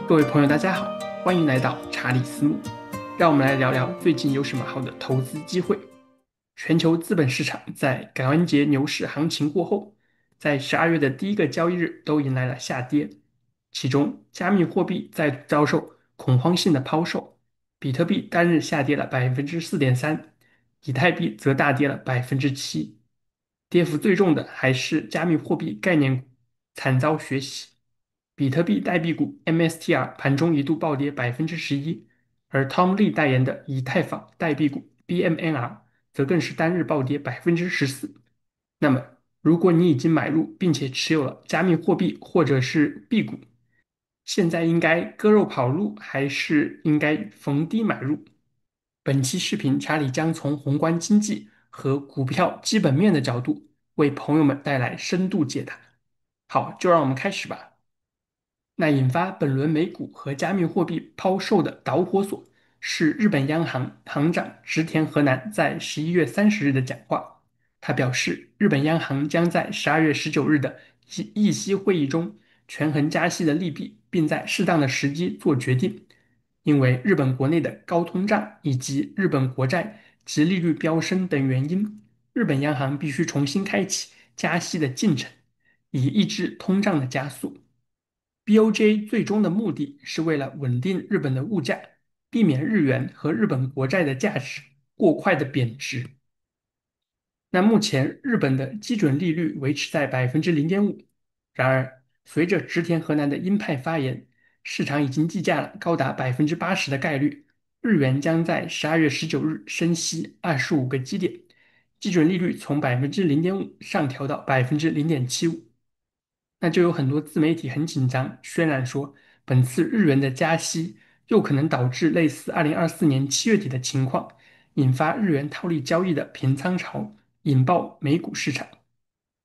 各位朋友，大家好，欢迎来到查理斯木，让我们来聊聊最近有什么好的投资机会。全球资本市场在感恩节牛市行情过后，在12月的第一个交易日都迎来了下跌，其中加密货币再度遭受恐慌性的抛售，比特币单日下跌了4.3%，以太币则大跌了7%，跌幅最重的还是加密货币概念股，惨遭血洗。比特币代币股 MSTR 盘中一度暴跌11%，而 Tom Lee 代言的以太坊代币股 BMNR 则更是单日暴跌14%。那么，如果你已经买入并且持有了加密货币或者是币股，现在应该割肉跑路，还是应该逢低买入？本期视频，查理将从宏观经济和股票基本面的角度，为朋友们带来深度解答。好，就让我们开始吧。那引发本轮美股和加密货币抛售的导火索是日本央行行长植田和男在11月30日的讲话。他表示，日本央行将在12月19日的议息会议中权衡加息的利弊，并在适当的时机做决定。因为日本国内的高通胀以及日本国债及利率飙升等原因，日本央行必须重新开启加息的进程，以抑制通胀的加速。BOJ 最终的目的是为了稳定日本的物价，避免日元和日本国债的价值过快的贬值。那目前日本的基准利率维持在0.5%，然而随着植田和男的鹰派发言，市场已经计价了高达80%的概率，日元将在12月19日升息25个基点，基准利率从0.5%上调到0.75%。那就有很多自媒体很紧张，渲染说本次日元的加息又可能导致类似2024年7月底的情况，引发日元套利交易的平仓潮，引爆美股市场。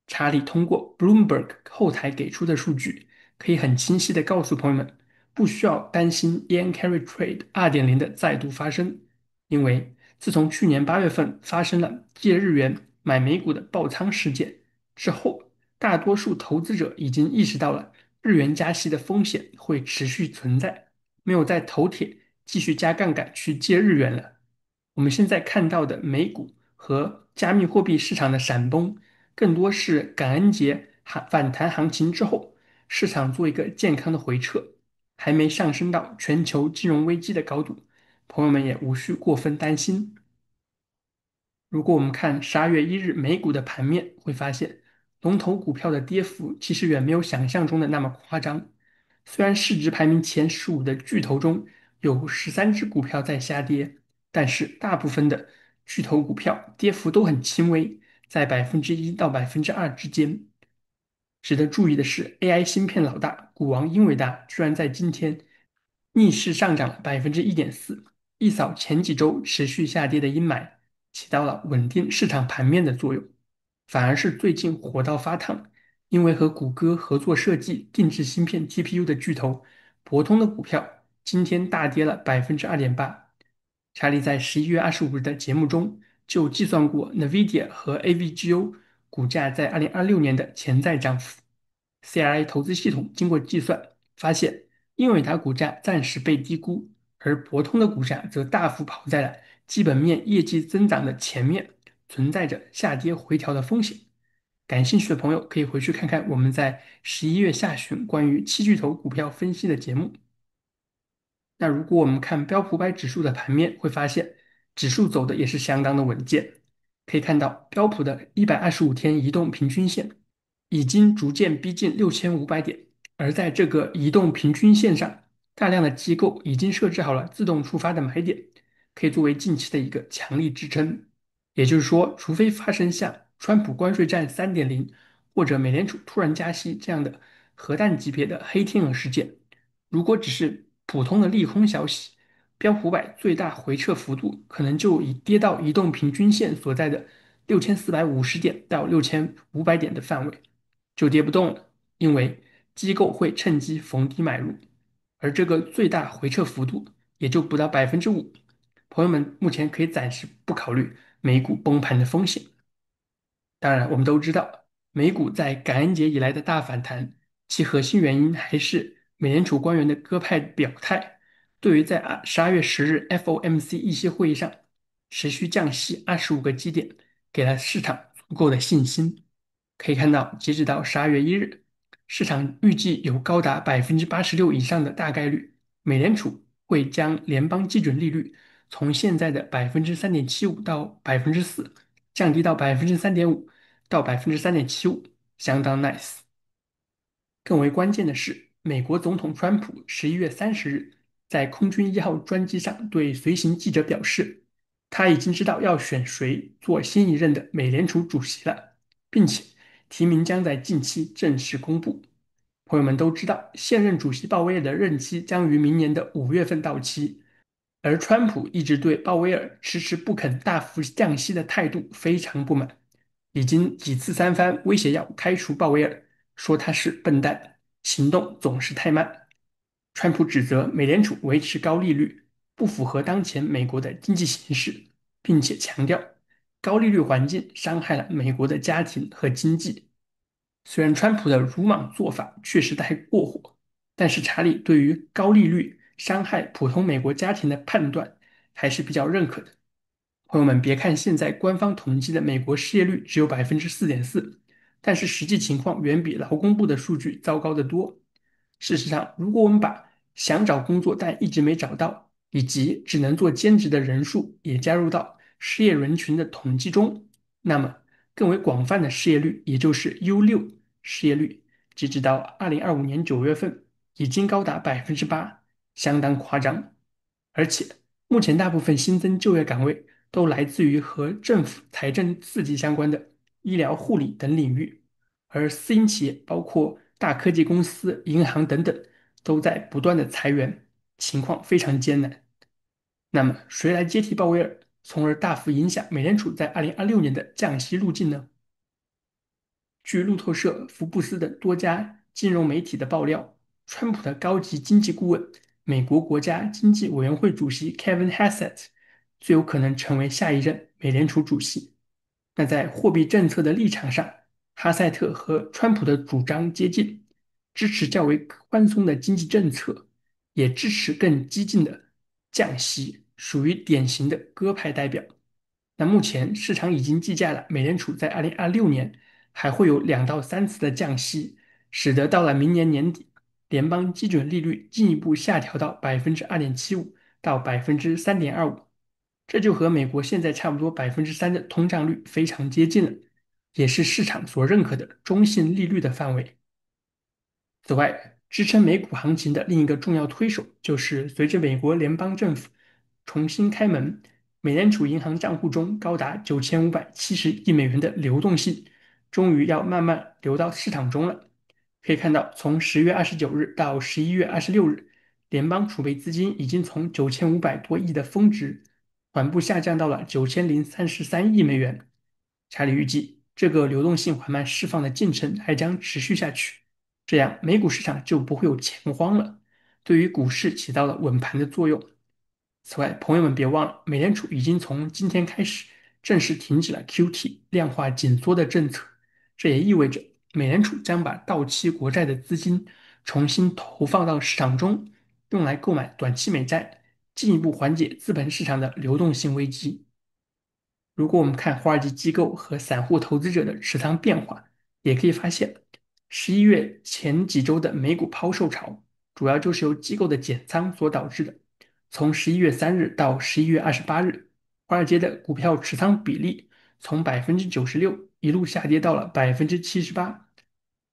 查理通过 Bloomberg 后台给出的数据，可以很清晰地告诉朋友们，不需要担心 Yen Carry Trade 2.0的再度发生，因为自从去年8月份发生了借日元买美股的爆仓事件之后，大多数投资者已经意识到了日元加息的风险会持续存在，没有再头铁继续加杠杆去借日元了。我们现在看到的美股和加密货币市场的闪崩，更多是感恩节反弹行情之后，市场做一个健康的回撤，还没上升到全球金融危机的高度，朋友们也无需过分担心。如果我们看12月1日美股的盘面，会发现龙头股票的跌幅其实远没有想象中的那么夸张。虽然市值排名前15的巨头中有13只股票在下跌，但是大部分的巨头股票跌幅都很轻微，在1%到2%之间。值得注意的是，AI 芯片老大股王英伟达居然在今天逆势上涨了1.4%，一扫前几周持续下跌的阴霾，起到了稳定市场盘面的作用。反而是最近火到发烫，因为和谷歌合作设计定制芯片 TPU 的巨头博通的股票今天大跌了2.8%。查理在11月25日的节目中就计算过 NVIDIA 和 AVGO 股价在2026年的潜在涨幅。CRI 投资系统经过计算，发现英伟达股价暂时被低估，而博通的股价则大幅跑在了基本面业绩增长的前面，存在着下跌回调的风险。感兴趣的朋友可以回去看看我们在11月下旬关于七巨头股票分析的节目。那如果我们看标普指数的盘面，会发现指数走的也是相当的稳健。可以看到标普的125天移动平均线已经逐渐逼近6500点，而在这个移动平均线上，大量的机构已经设置好了自动触发的买点，可以作为近期的一个强力支撑。也就是说，除非发生像川普关税战3.0或者美联储突然加息这样的核弹级别的黑天鹅事件，如果只是普通的利空消息，标普最大回撤幅度可能就已跌到移动平均线所在的6450点到6500点的范围，就跌不动了，因为机构会趁机逢低买入，而这个最大回撤幅度也就不到5%。朋友们目前可以暂时不考虑美股崩盘的风险。当然，我们都知道，美股在感恩节以来的大反弹，其核心原因还是美联储官员的鸽派表态，对于在12月10日 FOMC 议息会议上持续降息25个基点，给了市场足够的信心。可以看到，截止到12月1日，市场预计有高达86%以上的大概率，美联储会将联邦基准利率从现在的3.75%到4%，降低到3.5%到3.75%，相当 nice。更为关键的是，美国总统川普11月30日在空军1号专机上对随行记者表示，他已经知道要选谁做新一任的美联储主席了，并且提名将在近期正式公布。朋友们都知道，现任主席鲍威尔的任期将于明年的5月份到期，而川普一直对鲍威尔迟迟不肯大幅降息的态度非常不满，已经几次三番威胁要开除鲍威尔，说他是笨蛋，行动总是太慢。川普指责美联储维持高利率不符合当前美国的经济形势，并且强调高利率环境伤害了美国的家庭和经济。虽然川普的鲁莽做法确实太过火，但是查理对于高利率伤害普通美国家庭的判断还是比较认可的。朋友们，别看现在官方统计的美国失业率只有4.4%，但是实际情况远比劳工部的数据糟糕得多。事实上，如果我们把想找工作但一直没找到，以及只能做兼职的人数也加入到失业人群的统计中，那么更为广泛的失业率，也就是 U6失业率，截止到2025年9月份，已经高达8%，相当夸张。而且，目前大部分新增就业岗位都来自于和政府财政刺激相关的医疗护理等领域，而私营企业，包括大科技公司、银行等等，都在不断的裁员，情况非常艰难。那么，谁来接替鲍威尔，从而大幅影响美联储在2026年的降息路径呢？据路透社、福布斯等多家金融媒体的爆料，川普的高级经济顾问、美国国家经济委员会主席 Kevin Hassett 最有可能成为下一任美联储主席。那在货币政策的立场上，哈塞特和川普的主张接近，支持较为宽松的经济政策，也支持更激进的降息，属于典型的鸽派代表。那目前市场已经计价了，美联储在2026年还会有2到3次的降息，使得到了明年年底，联邦基准利率进一步下调到2.75%到3.25%，这就和美国现在差不多3%的通胀率非常接近了，也是市场所认可的中性利率的范围。此外，支撑美股行情的另一个重要推手，就是随着美国联邦政府重新开门，美联储银行账户中高达9570亿美元的流动性，终于要慢慢流到市场中了。可以看到，从10月29日到11月26日，联邦储备资金已经从9500多亿的峰值缓步下降到了9033亿美元。查理预计，这个流动性缓慢释放的进程还将持续下去。这样美股市场就不会有钱荒了，对于股市起到了稳盘的作用。此外，朋友们别忘了，美联储已经从今天开始正式停止了 QT 量化紧缩的政策，这也意味着美联储将把到期国债的资金重新投放到市场中，用来购买短期美债，进一步缓解资本市场的流动性危机。如果我们看华尔街机构和散户投资者的持仓变化，也可以发现，11月前几周的美股抛售潮，主要就是由机构的减仓所导致的。从11月3日到11月28日，华尔街的股票持仓比例从96%一路下跌到了78%，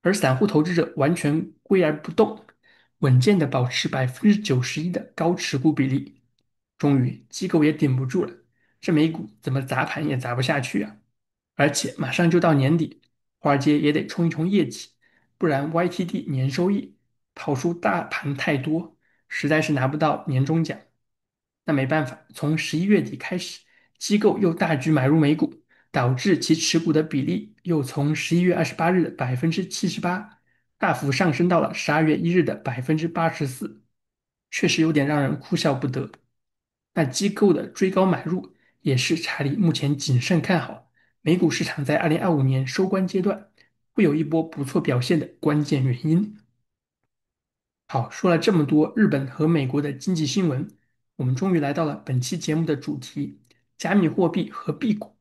而散户投资者完全岿然不动，稳健的保持91%的高持股比例。终于，机构也顶不住了。这美股怎么砸盘也砸不下去啊！而且马上就到年底，华尔街也得冲一冲业绩，不然 YTD 年收益跑输大盘太多，实在是拿不到年终奖。那没办法，从11月底开始，机构又大举买入美股，导致其持股的比例又从11月28日的78%大幅上升到了12月1日的84%，确实有点让人哭笑不得。那机构的追高买入也是查理目前谨慎看好美股市场在2025年收官阶段会有一波不错表现的关键原因。好，说了这么多日本和美国的经济新闻，我们终于来到了本期节目的主题：加密货币和币股。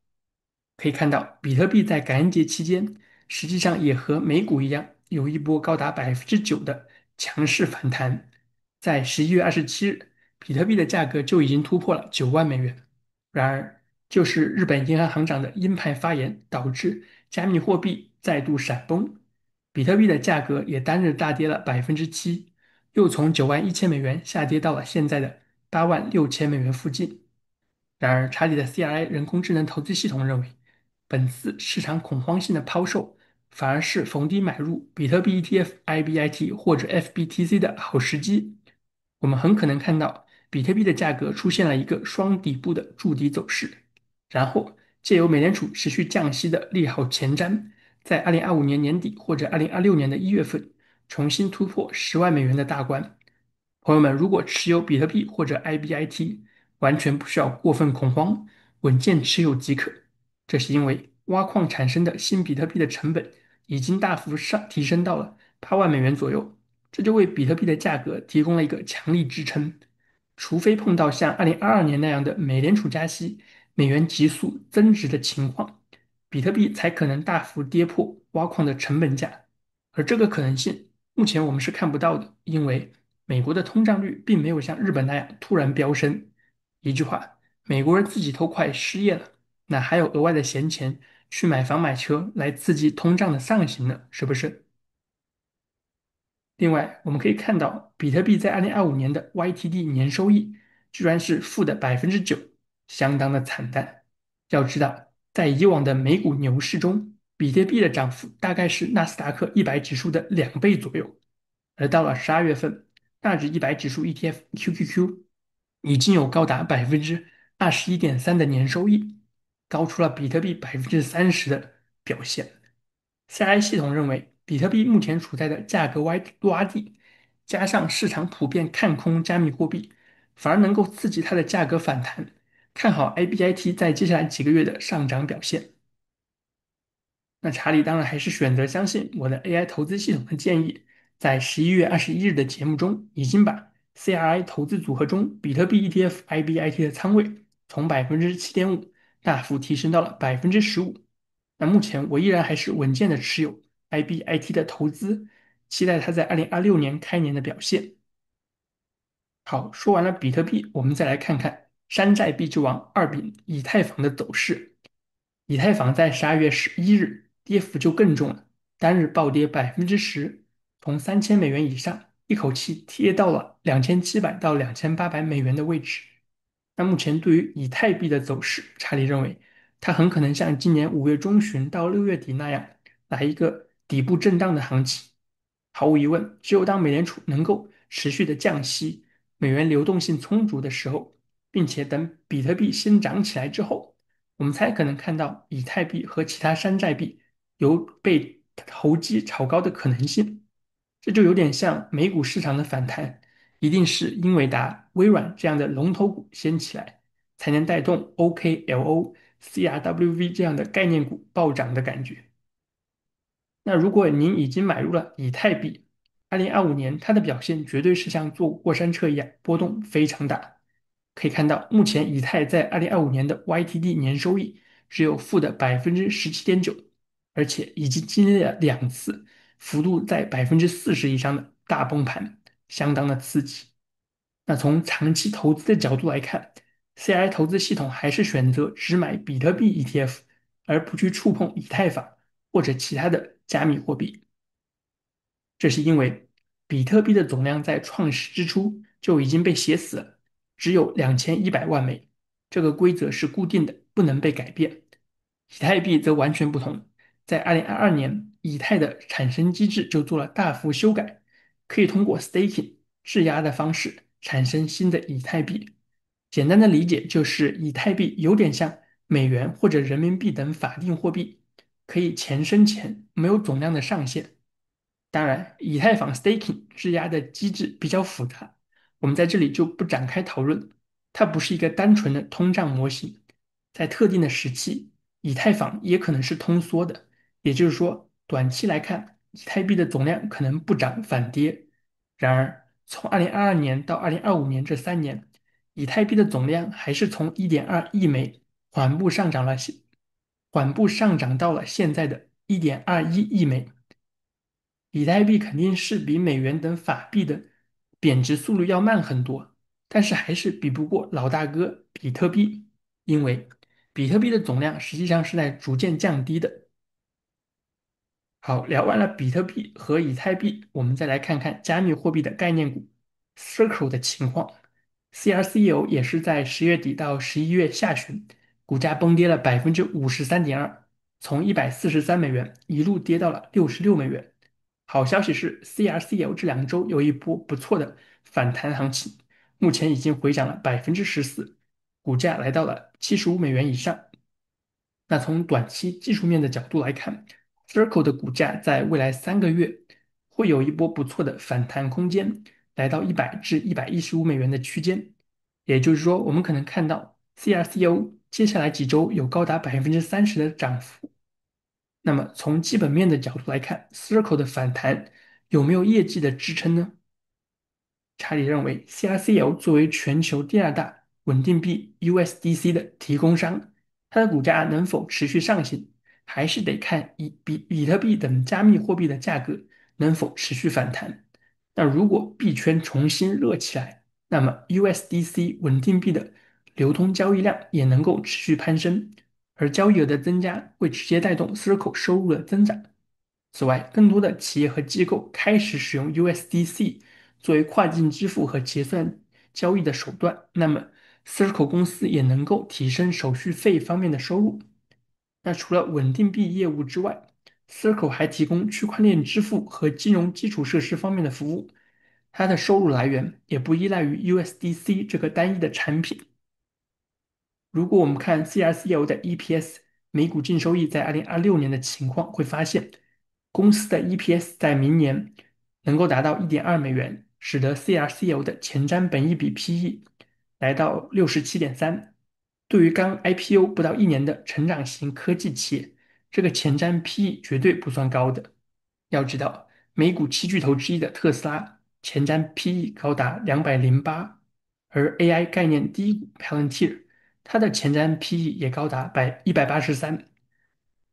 可以看到，比特币在感恩节期间，实际上也和美股一样，有一波高达9%的强势反弹。在11月27日，比特币的价格就已经突破了9万美元。然而，就是日本银行行长的鹰派发言，导致加密货币再度闪崩，比特币的价格也单日大跌了7%，又从9万1000美元下跌到了现在的8万6000美元附近。然而，查理的 CRI 人工智能投资系统认为，本次市场恐慌性的抛售反而是逢低买入比特币 ETF、IBIT 或者 FBTC 的好时机。我们很可能看到比特币的价格出现了一个双底部的筑底走势，然后借由美联储持续降息的利好前瞻，在2025年年底或者2026年1月份重新突破10万美元的大关。朋友们，如果持有比特币或者 IBIT，完全不需要过分恐慌，稳健持有即可。这是因为挖矿产生的新比特币的成本已经大幅提升到了8万美元左右，这就为比特币的价格提供了一个强力支撑。除非碰到像2022年那样的美联储加息、美元急速增值的情况，比特币才可能大幅跌破挖矿的成本价。而这个可能性，目前我们是看不到的，因为美国的通胀率并没有像日本那样突然飙升。一句话，美国人自己都快失业了，那还有额外的闲钱去买房买车来刺激通胀的上行呢，是不是？另外，我们可以看到，比特币在2025年的 YTD 年收益居然是负的9%，相当的惨淡。要知道，在以往的美股牛市中，比特币的涨幅大概是纳斯达克100指数的2倍左右，而到了12月份，纳指100指数 ETF QQQ 已经有高达21.3%的年收益，高出了比特币30%的表现。CI 系统认为，比特币目前处在的价格洼地，加上市场普遍看空加密货币，反而能够刺激它的价格反弹，看好 IBIT 在接下来几个月的上涨表现。那查理当然还是选择相信我的 AI 投资系统的建议，在11月21日的节目中，已经把 CRI 投资组合中比特币 ETF IBIT 的仓位从7.5%大幅提升到了15%。那目前我依然还是稳健的持有 IBIT 的投资，期待它在2026年开年的表现。好，说完了比特币，我们再来看看山寨币之王二饼以太坊的走势。以太坊在12月11日跌幅就更重了，单日暴跌10%，从3000美元以上一口气跌到了2700到2800美元的位置。那目前对于以太币的走势，查理认为它很可能像今年5月中旬到6月底那样来一个底部震荡的行情。毫无疑问，只有当美联储能够持续的降息，美元流动性充足的时候，并且等比特币先涨起来之后，我们才可能看到以太币和其他山寨币有被投机炒高的可能性。这就有点像美股市场的反弹，一定是英伟达、微软这样的龙头股先起来，才能带动 OKLO、CRWV 这样的概念股暴涨的感觉。那如果您已经买入了以太币，2025年它的表现绝对是像坐过山车一样，波动非常大。可以看到，目前以太在2025年的 YTD 年收益只有负的17.9%，而且已经经历了2次幅度在40%以上的大崩盘，相当的刺激。那从长期投资的角度来看，CI 投资系统还是选择只买比特币 ETF，而不去触碰以太坊或者其他的加密货币。这是因为比特币的总量在创始之初就已经被写死了，只有2100万枚，这个规则是固定的，不能被改变。以太币则完全不同，在2022年，以太的产生机制就做了大幅修改，可以通过 staking 质押的方式产生新的以太币。简单的理解就是，以太币有点像美元或者人民币等法定货币，可以钱生钱，没有总量的上限。当然，以太坊 staking 质押的机制比较复杂，我们在这里就不展开讨论。它不是一个单纯的通胀模型，在特定的时期，以太坊也可能是通缩的，也就是说，短期来看，以太币的总量可能不涨反跌。然而，从2022年到2025年这3年，以太币的总量还是从1.2亿枚缓步上涨到了现在的1.21亿枚。以太币肯定是比美元等法币的贬值速度要慢很多，但是还是比不过老大哥比特币，因为比特币的总量实际上是在逐渐降低的。好，聊完了比特币和以太币，我们再来看看加密货币的概念股 Circle 的情况。CRCO 也是在10月底到11月下旬，股价崩跌了53.2%，从143美元一路跌到了66美元。好消息是，CRCO 这2周有一波不错的反弹行情，目前已经回涨了14%，股价来到了75美元以上。那从短期技术面的角度来看，Circle 的股价在未来3个月会有一波不错的反弹空间，来到100至115美元的区间。也就是说，我们可能看到 CRCO 接下来几周有高达30%的涨幅。那么从基本面的角度来看，Circle 的反弹有没有业绩的支撑呢？查理认为，CRCL 作为全球第二大稳定币 USDC 的提供商，它的股价能否持续上行，还是得看比特币等加密货币的价格能否持续反弹。那如果币圈重新热起来，那么 USDC 稳定币的流通交易量也能够持续攀升，而交易额的增加会直接带动 Circle 收入的增长。此外，更多的企业和机构开始使用 USDC 作为跨境支付和结算交易的手段，那么 Circle 公司也能够提升手续费方面的收入。那除了稳定币业务之外，Circle 还提供区块链支付和金融基础设施方面的服务，它的收入来源也不依赖于 USDC 这个单一的产品。如果我们看 CRCL 的 EPS 每股净收益在2026年的情况，会发现公司的 EPS 在明年能够达到1.2美元，使得 CRCL 的前瞻本益比 PE 来到67.3。对于刚 IPO 不到1年的成长型科技企业，这个前瞻 PE 绝对不算高的。要知道，美股七巨头之一的特斯拉前瞻 PE 高达208，而 AI 概念第一股 Palantir 它的前瞻 PE 也高达183。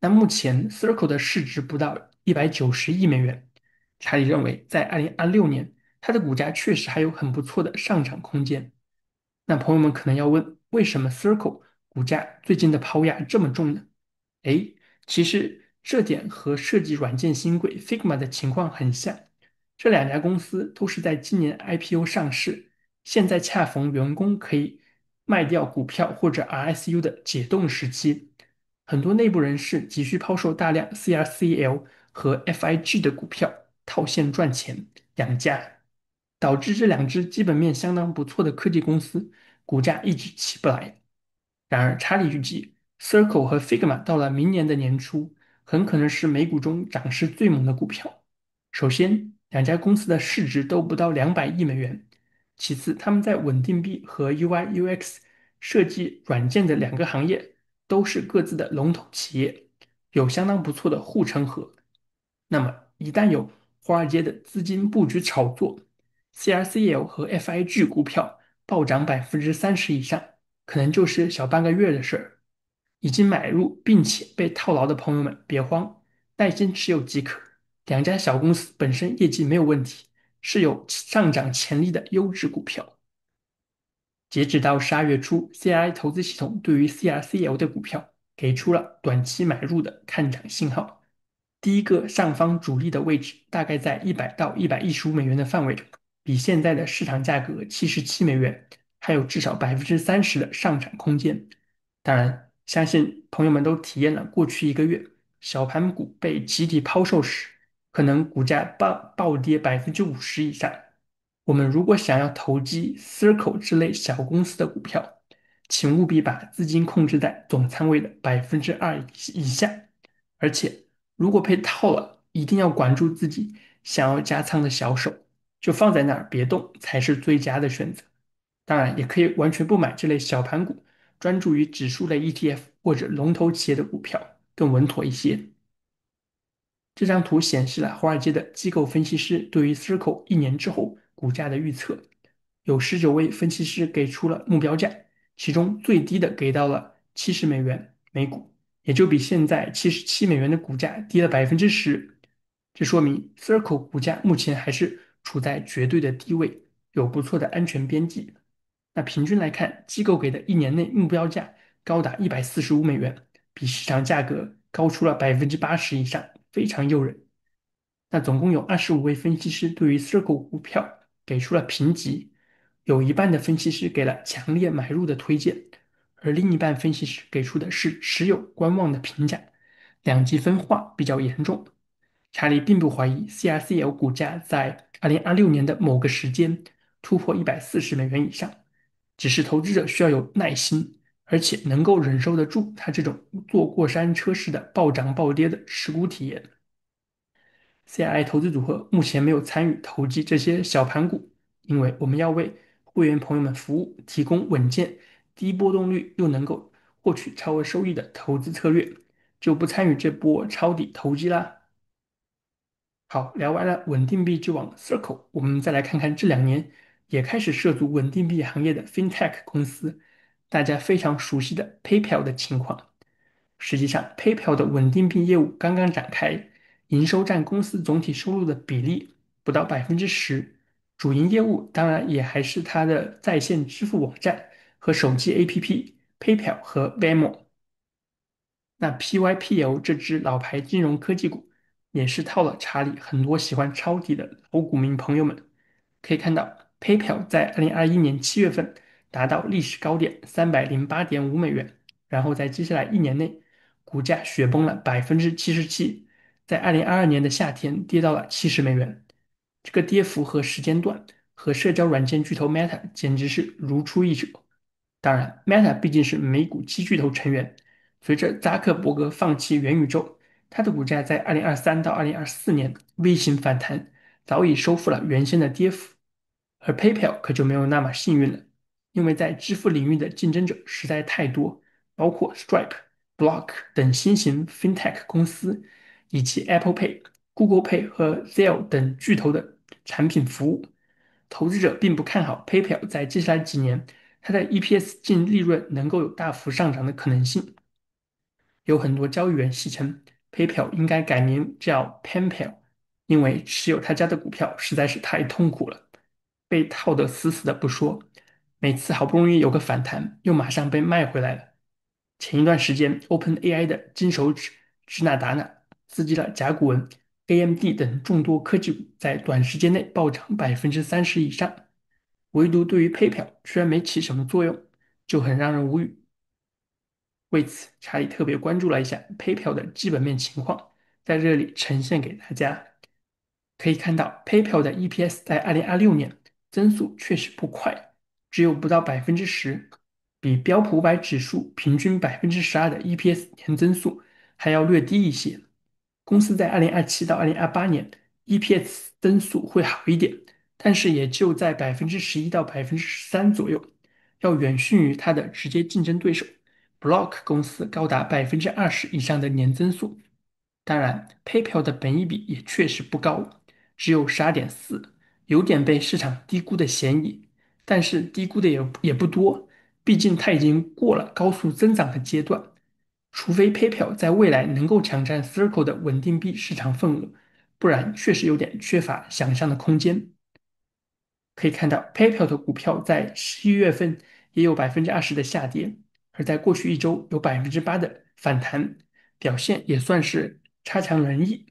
那目前 Circle 的市值不到190亿美元，查理认为在2026年，它的股价确实还有很不错的上涨空间。那朋友们可能要问，为什么 Circle 股价最近的抛压这么重呢？诶，其实这点和设计软件新贵 Figma 的情况很像，这2家公司都是在今年 IPO 上市，现在恰逢员工可以卖掉股票或者 RSU 的解冻时期，很多内部人士急需抛售大量 CRCL 和 FIG 的股票套现赚钱养家，导致这2只基本面相当不错的科技公司股价一直起不来。然而，查理预计 Circle 和 Figma 到了明年的年初，很可能是美股中涨势最猛的股票。首先，2家公司的市值都不到200亿美元。其次，他们在稳定币和 UI/UX 设计软件的2个行业都是各自的龙头企业，有相当不错的护城河。那么，一旦有华尔街的资金布局炒作，CRCL 和 FIG 股票暴涨30%以上，可能就是小半个月的事儿。已经买入并且被套牢的朋友们，别慌，耐心持有即可。2家小公司本身业绩没有问题，是有上涨潜力的优质股票。截止到12月初，CI 投资系统对于 CRCL 的股票给出了短期买入的看涨信号。第一个上方主力的位置大概在100到115美元的范围，比现在的市场价格77美元还有至少30%的上涨空间。当然，相信朋友们都体验了过去1个月小盘股被集体抛售时，可能股价暴跌50%以上。我们如果想要投机 Circle 之类小公司的股票，请务必把资金控制在总仓位的2%以下，而且如果被套了，一定要管住自己想要加仓的小手，就放在那儿别动才是最佳的选择。当然，也可以完全不买这类小盘股，专注于指数类 ETF 或者龙头企业的股票，更稳妥一些。这张图显示了华尔街的机构分析师对于 Circle 1年之后股价的预测，有19位分析师给出了目标价，其中最低的给到了70美元每股，也就比现在77美元的股价低了10%。这说明 Circle 股价目前还是处在绝对的低位，有不错的安全边际。那平均来看，机构给的1年内目标价高达145美元，比市场价格高出了80%以上，非常诱人。那总共有25位分析师对于 Circle 股票给出了评级，有一半的分析师给了强烈买入的推荐，而另一半分析师给出的是持有观望的评价，两极分化比较严重。查理并不怀疑 CRCL 股价在2026年的某个时间突破140美元以上，只是投资者需要有耐心，而且能够忍受得住它这种坐过山车式的暴涨暴跌的持股体验。CRI 投资组合目前没有参与投机这些小盘股，因为我们要为会员朋友们服务，提供稳健、低波动率又能够获取超额收益的投资策略，就不参与这波抄底投机啦。好，聊完了稳定币之王 Circle，我们再来看看这2年也开始涉足稳定币行业的 FinTech 公司，大家非常熟悉的 PayPal 的情况。实际上，PayPal 的稳定币业务刚刚展开，营收占公司总体收入的比例不到10%，主营业务当然也还是它的在线支付网站和手机 APP PayPal 和 Venmo。那 PYPL 这只老牌金融科技股，也是套了查理很多喜欢抄底的老股民朋友们。可以看到，PayPal 在2021年7月份达到历史高点308.5美元，然后在接下来1年内，股价雪崩了77%，在2022年的夏天跌到了70美元。这个跌幅和时间段和社交软件巨头 Meta 简直是如出一辙。当然，Meta 毕竟是美股七巨头成员，随着扎克伯格放弃元宇宙，它的股价在2023到2024年 V 型反弹，早已收复了原先的跌幅。而 PayPal 可就没有那么幸运了，因为在支付领域的竞争者实在太多，包括 Stripe、Block 等新型 FinTech 公司，以及 Apple Pay、Google Pay 和 Zelle 等巨头的产品服务。投资者并不看好 PayPal 在接下来几年它的 EPS 净利润能够有大幅上涨的可能性。有很多交易员戏称 PayPal 应该改名叫 PayPal，因为持有他家的股票实在是太痛苦了，被套得死死的不说，每次好不容易有个反弹，又马上被卖回来了。前一段时间，OpenAI 的金手指支那达那刺激了甲骨文、AMD 等众多科技股在短时间内暴涨30%以上，唯独对于 PayPal 居然没起什么作用，就很让人无语。为此，查理特别关注了一下 PayPal 的基本面情况，在这里呈现给大家。可以看到，PayPal 的 EPS 在2026年增速确实不快，只有不到10%，比标普500指数平均12%的 EPS 年增速还要略低一些。公司在2027到2028年 EPS 增速会好一点，但是也就在11%到13%左右，要远逊于它的直接竞争对手 Block 公司高达20%以上的年增速。当然，PayPal 的本益比也确实不高，只有12.4，有点被市场低估的嫌疑。但是低估的也不多，毕竟它已经过了高速增长的阶段。除非 PayPal 在未来能够抢占 Circle 的稳定币市场份额，不然确实有点缺乏想象的空间。可以看到，PayPal 的股票在11月份也有20%的下跌，而在过去一周有8%的反弹，表现也算是差强人意。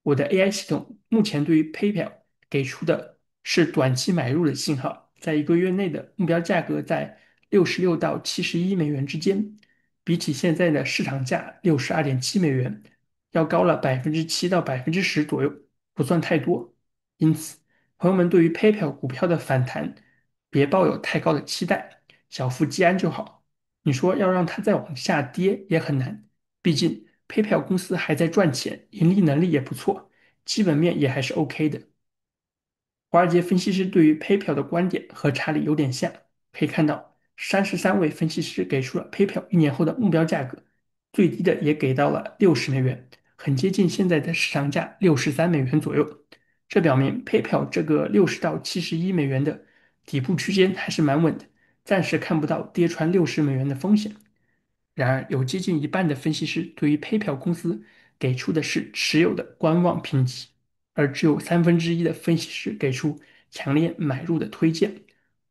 我的 AI 系统目前对于 PayPal 给出的是短期买入的信号，在1个月内的目标价格在66到71美元之间，比起现在的市场价62.7美元，要高了7%到10%左右，不算太多。因此，朋友们对于 PayPal 股票的反弹，别抱有太高的期待，小幅积安就好。你说要让它再往下跌也很难，毕竟 PayPal 公司还在赚钱，盈利能力也不错，基本面也还是 OK 的。华尔街分析师对于 PayPal 的观点和查理有点像，可以看到33位分析师给出了 PayPal1年后的目标价格，最低的也给到了60美元，很接近现在的市场价63美元左右。这表明 PayPal 这个60到71美元的底部区间还是蛮稳的，暂时看不到跌穿60美元的风险。然而，有接近一半的分析师对于 PayPal 公司给出的是持有的观望评级，而只有1/3的分析师给出强烈买入的推荐。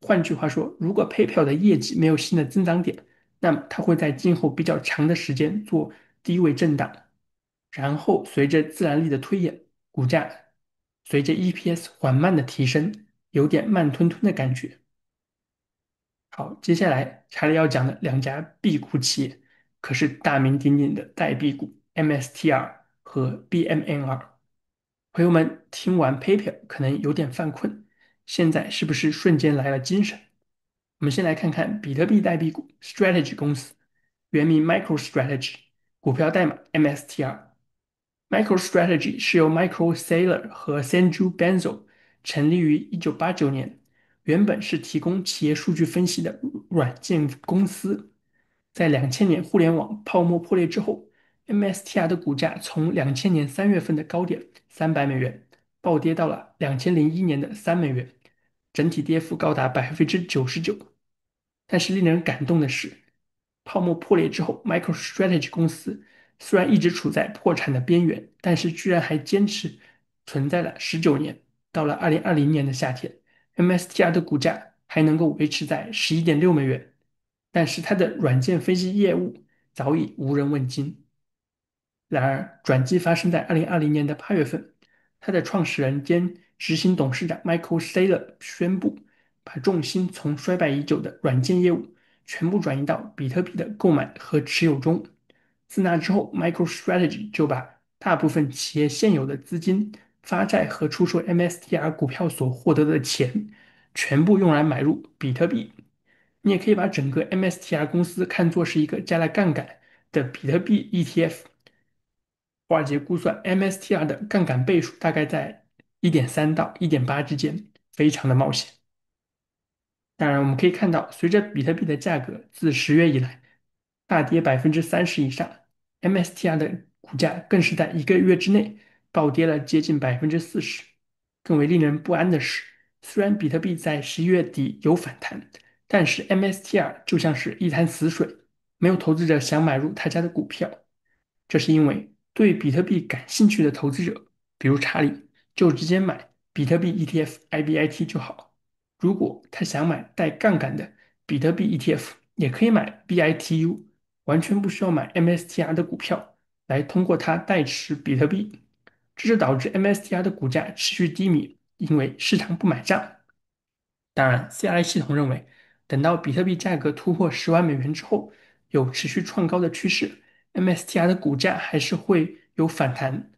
换句话说，如果 PayPal 的业绩没有新的增长点，那么它会在今后比较长的时间做低位震荡，然后随着自然力的推演，股价随着 EPS 缓慢的提升，有点慢吞吞的感觉。好，接下来查理要讲的两家 B 股企业，可是大名鼎鼎的代币股 MSTR 和 BMNR。朋友们听完 PayPal 可能有点犯困，现在是不是瞬间来了精神？我们先来看看比特币代币股 Strategy 公司，原名 MicroStrategy，股票代码 MSTR。MicroStrategy 是由 Michael Saylor 和 Sanju Benzo 成立于1989年，原本是提供企业数据分析的软件公司。在2000年互联网泡沫破裂之后，MSTR 的股价从2000年3月份的高点300美元暴跌到了2001年的3美元，整体跌幅高达99%。但是令人感动的是，泡沫破裂之后，MicroStrategy 公司虽然一直处在破产的边缘，但是居然还坚持存在了19年。到了2020年的夏天，MSTR 的股价还能够维持在11.6美元，但是它的软件分析业务早已无人问津。然而，转机发生在2020年的8月份，他的创始人兼执行董事长 Michael Saylor 宣布，把重心从衰败已久的软件业务全部转移到比特币的购买和持有中。自那之后，MicroStrategy 就把大部分企业现有的资金、发债和出售 MSTR 股票所获得的钱，全部用来买入比特币。你也可以把整个 MSTR 公司看作是一个加了杠杆的比特币 ETF。华尔街估算 MSTR 的杠杆倍数大概在1.3到1.8之间，非常的冒险。当然，我们可以看到，随着比特币的价格自10月以来大跌30%以上，MSTR 的股价更是在1个月之内暴跌了接近40%。更为令人不安的是，虽然比特币在11月底有反弹，但是 MSTR 就像是一潭死水，没有投资者想买入他家的股票。这是因为对比特币感兴趣的投资者，比如查理，就直接买比特币 ETF IBIT 就好。如果他想买带杠杆的比特币 ETF，也可以买 BITU，完全不需要买 MSTR 的股票，来通过它代持比特币。这就导致 MSTR 的股价持续低迷，因为市场不买账。当然，CI 系统认为，等到比特币价格突破10万美元之后，有持续创高的趋势，MSTR 的股价还是会有反弹。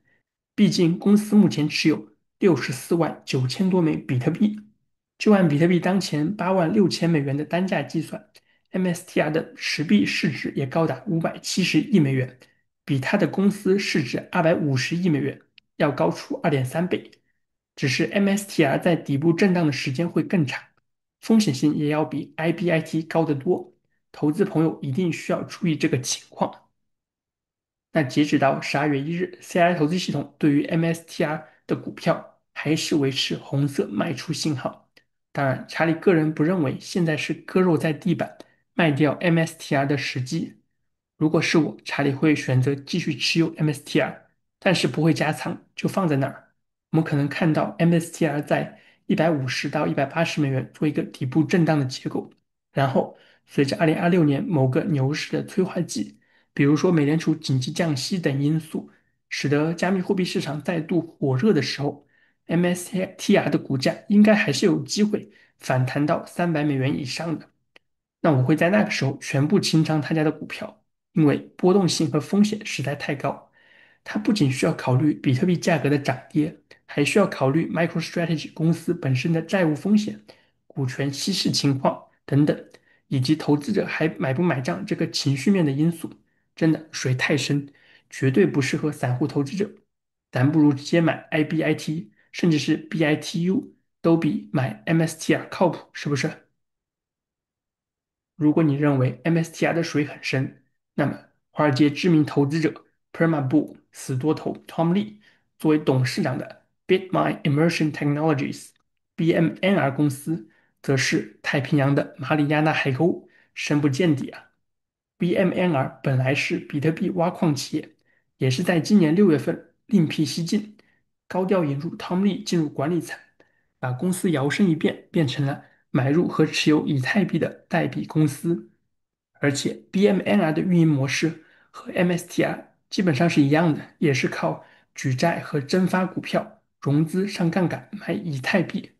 毕竟公司目前持有64.9万多枚比特币，就按比特币当前8.6万美元的单价计算，MSTR 的持币市值也高达570亿美元，比它的公司市值250亿美元要高出2.3倍。只是 MSTR 在底部震荡的时间会更长，风险性也要比 IBIT 高得多，投资朋友一定需要注意这个情况。那截止到12月1日，CI 投资系统对于 MSTR 的股票还是维持红色卖出信号。当然，查理个人不认为现在是割肉在地板卖掉 MSTR 的时机。如果是我，查理会选择继续持有 MSTR，但是不会加仓，就放在那儿。我们可能看到 MSTR 在150到180美元做一个底部震荡的结构，然后随着2026年某个牛市的催化剂。比如说美联储紧急降息等因素，使得加密货币市场再度火热的时候，MSTR 的股价应该还是有机会反弹到300美元以上的。那我会在那个时候全部清仓他家的股票，因为波动性和风险实在太高。它不仅需要考虑比特币价格的涨跌，还需要考虑 MicroStrategy 公司本身的债务风险、股权稀释情况等等，以及投资者还买不买账这个情绪面的因素。真的水太深，绝对不适合散户投资者。咱不如直接买 IBIT，甚至是 BITU，都比买 MSTR 靠谱，是不是？如果你认为 MSTR 的水很深，那么华尔街知名投资者 Perma Bull 死多头 Tom Lee 作为董事长的 Bitmine Immersion Technologies（BMNR） 公司，则是太平洋的马里亚纳海沟，深不见底啊。BMNR 本来是比特币挖矿企业，也是在今年6月份另辟蹊径，高调引入 Tom Lee 进入管理层，把公司摇身一变，变成了买入和持有以太币的代币公司。而且 BMNR 的运营模式和 MSTR 基本上是一样的，也是靠举债和增发股票、融资上杠杆买以太币。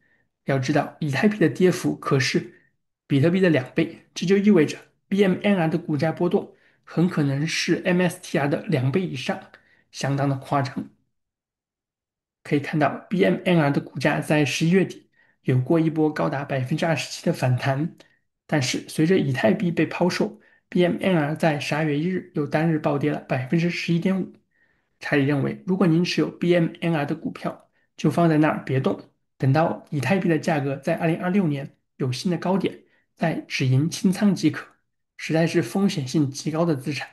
要知道，以太币的跌幅可是比特币的2倍，这就意味着 BMNR 的股价波动很可能是 MSTR 的2倍以上，相当的夸张。可以看到，BMNR 的股价在11月底有过一波高达27%的反弹，但是随着以太币被抛售，BMNR 在12月1日又单日暴跌了11.5%。查理认为，如果您持有 BMNR 的股票，就放在那儿别动，等到以太币的价格在2026年有新的高点，再止盈清仓即可，实在是风险性极高的资产。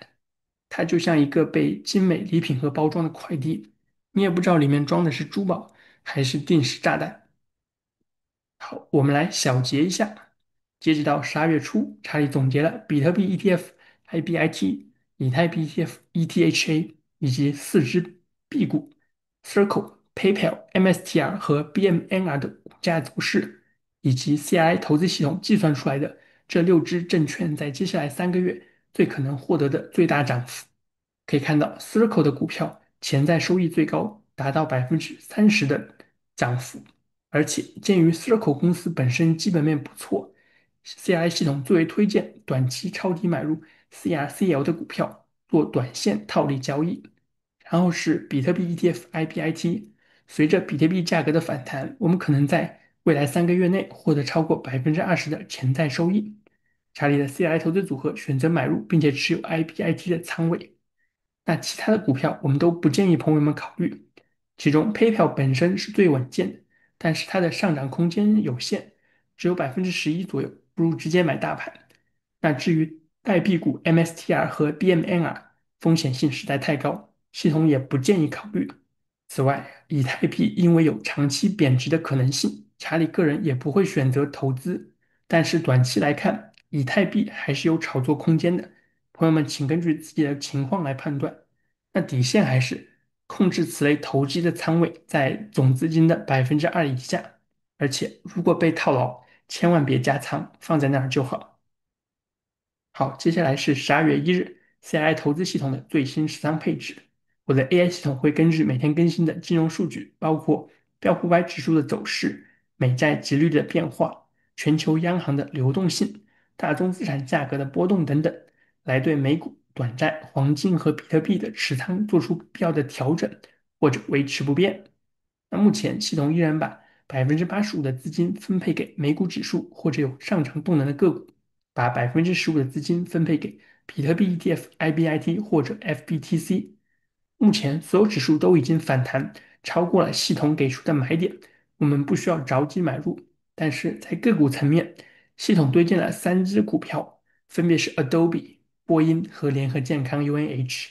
它就像一个被精美礼品盒包装的快递。你也不知道里面装的是珠宝还是定时炸弹。好，我们来小结一下。截止到12月初，查理总结了比特币 ETF IBIT、以太币 ETF ETHA 以及4只币股 Circle、PayPal、MSTR 和 BMNR 的股价走势，以及 CI 投资系统计算出来的这6只证券在接下来3个月最可能获得的最大涨幅。可以看到，Circle 的股票潜在收益最高，达到30%的涨幅。而且，鉴于 Circle 公司本身基本面不错，CI 系统最为推荐短期抄底买入 CRCL 的股票，做短线套利交易。然后是比特币 ETF IBIT，随着比特币价格的反弹，我们可能在未来3个月内获得超过20%的潜在收益。查理的 CI 投资组合选择买入，并且持有 IBIT 的仓位。那其他的股票我们都不建议朋友们考虑，其中 PayPal 本身是最稳健的，但是它的上涨空间有限，只有11%左右，不如直接买大盘。那至于代币股 MSTR 和 BMNR，风险性实在太高，系统也不建议考虑。此外，以太币因为有长期贬值的可能性，查理个人也不会选择投资。但是短期来看，以太币还是有炒作空间的。朋友们，请根据自己的情况来判断。那底线还是控制此类投机的仓位在总资金的2%以下，而且如果被套牢，千万别加仓，放在那儿就好。好，接下来是12月1日 CI 投资系统的最新持仓配置。我的 AI 系统会根据每天更新的金融数据，包括标普500指数的走势、美债值率的变化、全球央行的流动性、大宗资产价格的波动等等，来对美股、短债、黄金和比特币的持仓做出必要的调整或者维持不变。那目前系统依然把85%的资金分配给美股指数或者有上涨动能的个股。把15%的资金分配给比特币 ETF IBIT 或者 FBTC。目前所有指数都已经反弹，超过了系统给出的买点，我们不需要着急买入。但是在个股层面，系统推荐了3只股票，分别是 Adobe、波音和联合健康 UNH，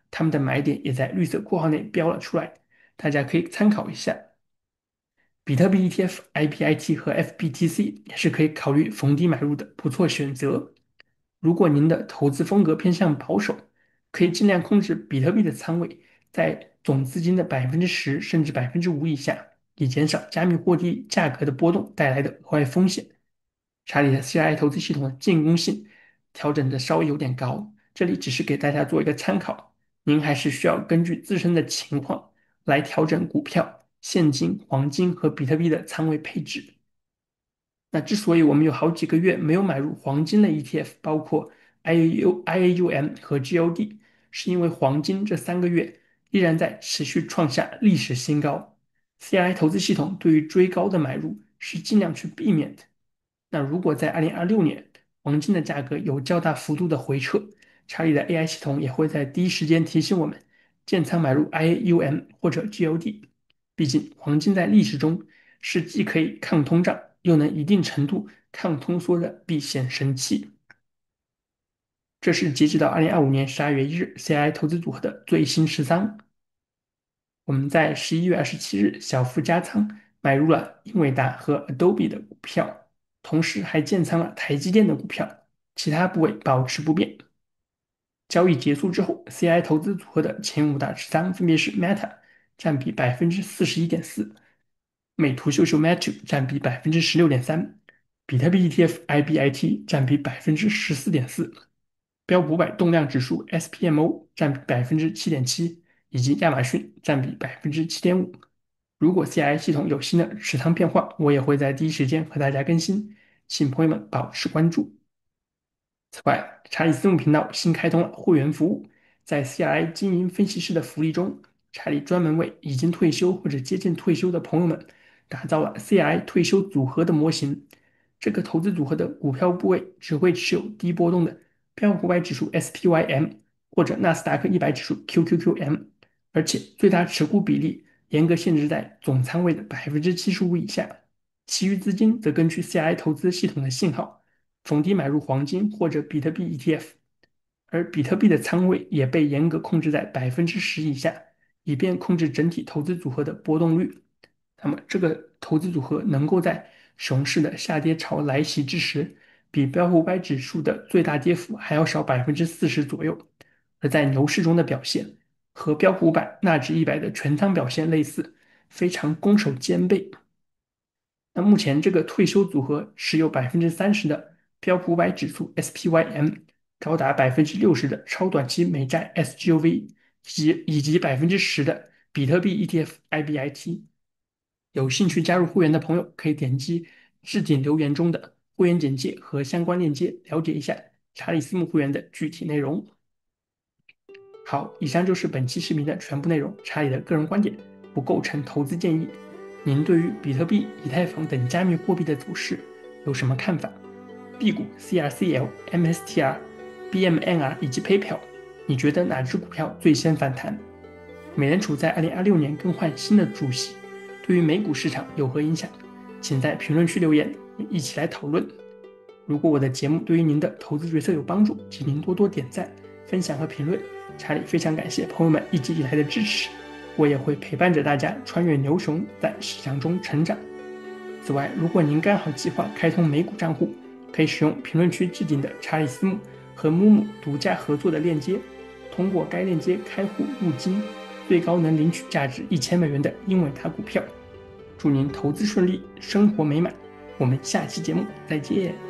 它们的买点也在绿色括号内标了出来，大家可以参考一下。比特币 ETF、IBIT 和 FBTC 也是可以考虑逢低买入的不错选择。如果您的投资风格偏向保守，可以尽量控制比特币的仓位在总资金的10%甚至5%以下，以减少加密货币价格的波动带来的额外风险。查理的 CRI 投资系统的进攻性调整的稍微有点高，这里只是给大家做一个参考，您还是需要根据自身的情况来调整股票、现金、黄金和比特币的仓位配置。那之所以我们有好几个月没有买入黄金类 ETF，包括 IAUM 和 GLD，是因为黄金这3个月依然在持续创下历史新高。CI 投资系统对于追高的买入是尽量去避免的。那如果在2026年黄金的价格有较大幅度的回撤，查理的 AI 系统也会在第一时间提醒我们建仓买入 IAUM 或者 GLD。毕竟黄金在历史中是既可以抗通胀，又能一定程度抗通缩的避险神器。这是截止到2025年12月1日 CI 投资组合的最新持仓。我们在11月27日小幅加仓买入了英伟达和 Adobe 的股票，同时还建仓了台积电的股票，其他部位保持不变。交易结束之后，CI 投资组合的前五大持仓分别是 Meta 占比41.4%，美图秀秀 Meta 占比16.3%，比特币 ETF IBIT 占比14.4%，标普500动量指数 SPMO 占比7.7%，以及亚马逊占比7.5%。如果 CI 系统有新的持仓变化，我也会在第一时间和大家更新，请朋友们保持关注。此外，查理斯木频道新开通了会员服务，在 CRI 经营分析师的福利中，查理专门为已经退休或者接近退休的朋友们打造了 CRI 退休组合的模型。这个投资组合的股票部位只会持有低波动的标普500指数 SPYM 或者纳斯达克100指数 QQQM，而且最大持股比例严格限制在总仓位的75%以下，其余资金则根据 CRI 投资系统的信号。逢低买入黄金或者比特币 ETF，而比特币的仓位也被严格控制在10%以下，以便控制整体投资组合的波动率。那么，这个投资组合能够在熊市的下跌潮来袭之时，比标普500指数的最大跌幅还要少40%左右，而在牛市中的表现和标普500纳指100的全仓表现类似，非常攻守兼备。那目前这个退休组合持有30%的标普500指数 SPYM，高达60%的超短期美债 SGOV，以及10%的比特币 ETF IBIT。有兴趣加入会员的朋友，可以点击置顶留言中的会员简介和相关链接，了解一下查理斯木会员的具体内容。好，以上就是本期视频的全部内容。查理的个人观点不构成投资建议。您对于比特币、以太坊等加密货币的走势有什么看法？B 股、CRCL、MSTR、BMNR 以及 PayPal，你觉得哪只股票最先反弹？美联储在2026年更换新的主席，对于美股市场有何影响？请在评论区留言，一起来讨论。如果我的节目对于您的投资决策有帮助，请您多多点赞、分享和评论。查理非常感谢朋友们一直以来的支持，我也会陪伴着大家穿越牛熊，在市场中成长。此外，如果您刚好计划开通美股账户，可以使用评论区置顶的查理斯木和木木独家合作的链接，通过该链接开户入金，最高能领取价值$1000的英伟达股票。祝您投资顺利，生活美满。我们下期节目再见。